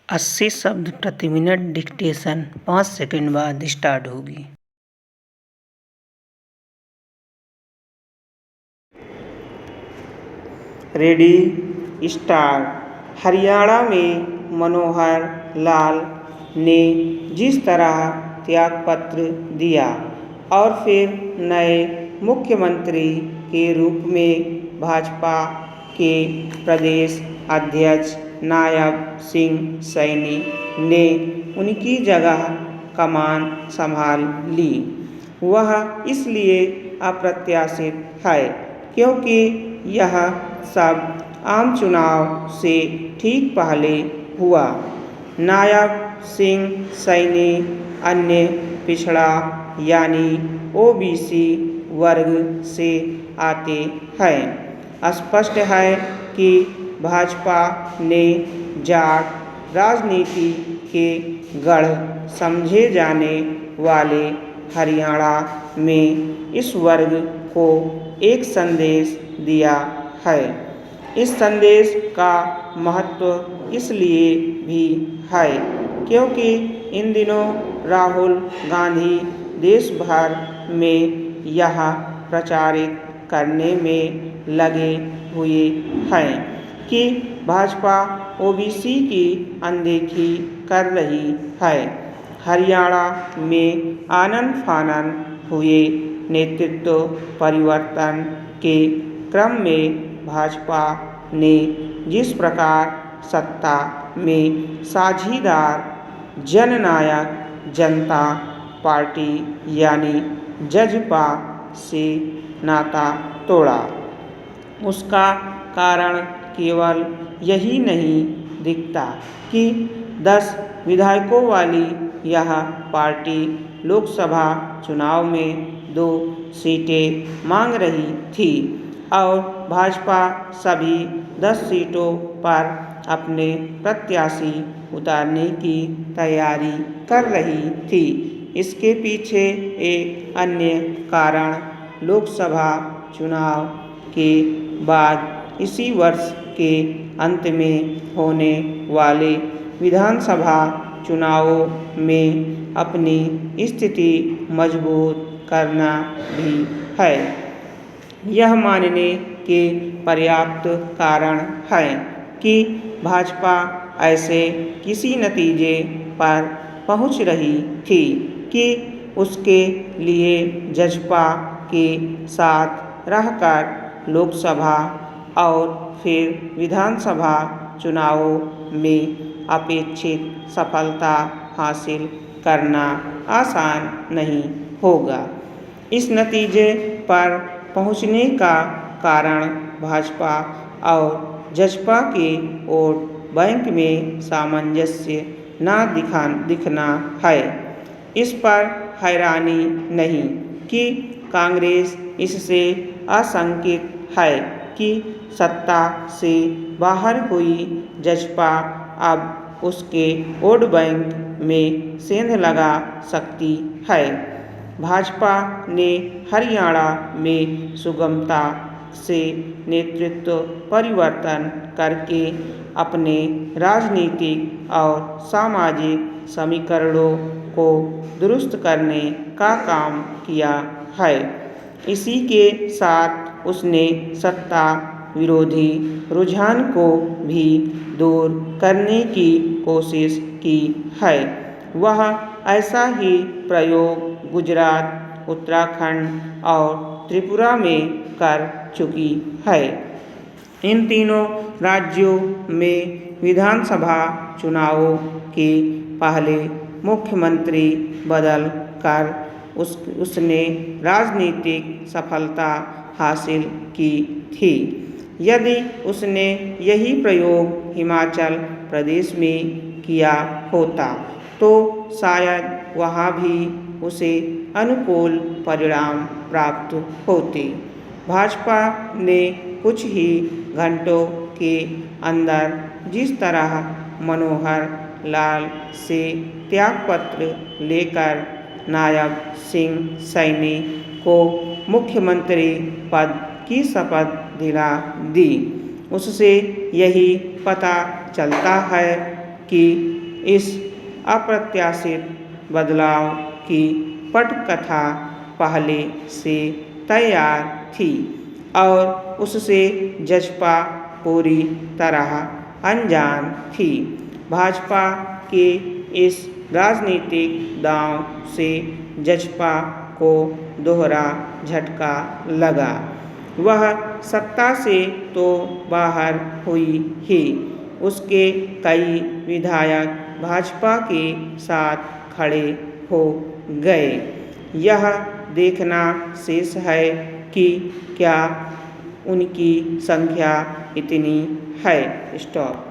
80 शब्द प्रति minute dictation 5 second बाद स्टार्ट होगी। Ready start. हरियाणा में मनोहर लाल ने जिस तरह त्यागपत्र दिया और फिर नए मुख्यमंत्री के रूप में भाजपा के प्रदेश अध्यक्ष नायब सिंह सैनी ने उनकी जगह कमान संभाल ली, वह इसलिए अप्रत्याशित है क्योंकि यह सब आम चुनाव से ठीक पहले हुआ। नायब सिंह सैनी अन्य पिछड़ा यानी ओबीसी वर्ग से आते हैं। स्पष्ट है कि भाजपा ने जाट राजनीति के गढ़ समझे जाने वाले हरियाणा में इस वर्ग को एक संदेश दिया है। इस संदेश का महत्व इसलिए भी है क्योंकि इन दिनों राहुल गांधी देश भर में यह प्रचारित करने में लगे हुए हैं कि भाजपा ओबीसी की अनदेखी कर रही है। हरियाणा में आनन फानन हुए नेतृत्व परिवर्तन के क्रम में भाजपा ने जिस प्रकार सत्ता में साझीदार जननायक जनता पार्टी यानी जजपा से नाता तोड़ा, उसका कारण केवल यही नहीं दिखता कि 10 विधायकों वाली यह पार्टी लोकसभा चुनाव में 2 सीटें मांग रही थी और भाजपा सभी 10 सीटों पर अपने प्रत्याशी उतारने की तैयारी कर रही थी। इसके पीछे एक अन्य कारण लोकसभा चुनाव के बाद इसी वर्ष के अंत में होने वाले विधानसभा चुनावों में अपनी स्थिति मजबूत करना भी है। यह मानने के पर्याप्त कारण है कि भाजपा ऐसे किसी नतीजे पर पहुंच रही थी कि उसके लिए जजपा के साथ रहकर लोकसभा और फिर विधानसभा चुनावों में अपेक्षित सफलता हासिल करना आसान नहीं होगा। इस नतीजे पर पहुंचने का कारण भाजपा और जजपा के वोट बैंक में सामंजस्य दिखना है। इस पर हैरानी नहीं कि कांग्रेस इससे आशंकित है कि सत्ता से बाहर हुई जजपा अब उसके वोट बैंक में सेंध लगा सकती है। भाजपा ने हरियाणा में सुगमता से नेतृत्व परिवर्तन करके अपने राजनीतिक और सामाजिक समीकरणों को दुरुस्त करने का काम किया है। इसी के साथ उसने सत्ता विरोधी रुझान को भी दूर करने की कोशिश की है। वह ऐसा ही प्रयोग गुजरात, उत्तराखंड और त्रिपुरा में कर चुकी है। इन तीनों राज्यों में विधानसभा चुनावों के पहले मुख्यमंत्री बदल कर उसने राजनीतिक सफलता हासिल की थी। यदि उसने यही प्रयोग हिमाचल प्रदेश में किया होता तो शायद वहाँ भी उसे अनुकूल परिणाम प्राप्त होते। भाजपा ने कुछ ही घंटों के अंदर जिस तरह मनोहर लाल से त्यागपत्र लेकर नायब सिंह सैनी को मुख्यमंत्री पद की शपथ दिला दी, उससे यही पता चलता है कि इस अप्रत्याशित बदलाव की पटकथा पहले से तैयार थी और उससे जसपा पूरी तरह अनजान थी। भाजपा के इस राजनीतिक दांव से जसपा को दोहरा झटका लगा। वह सत्ता से तो बाहर हुई ही, उसके कई विधायक भाजपा के साथ खड़े हो गए। यह देखना शेष है कि क्या उनकी संख्या इतनी है। स्टॉप।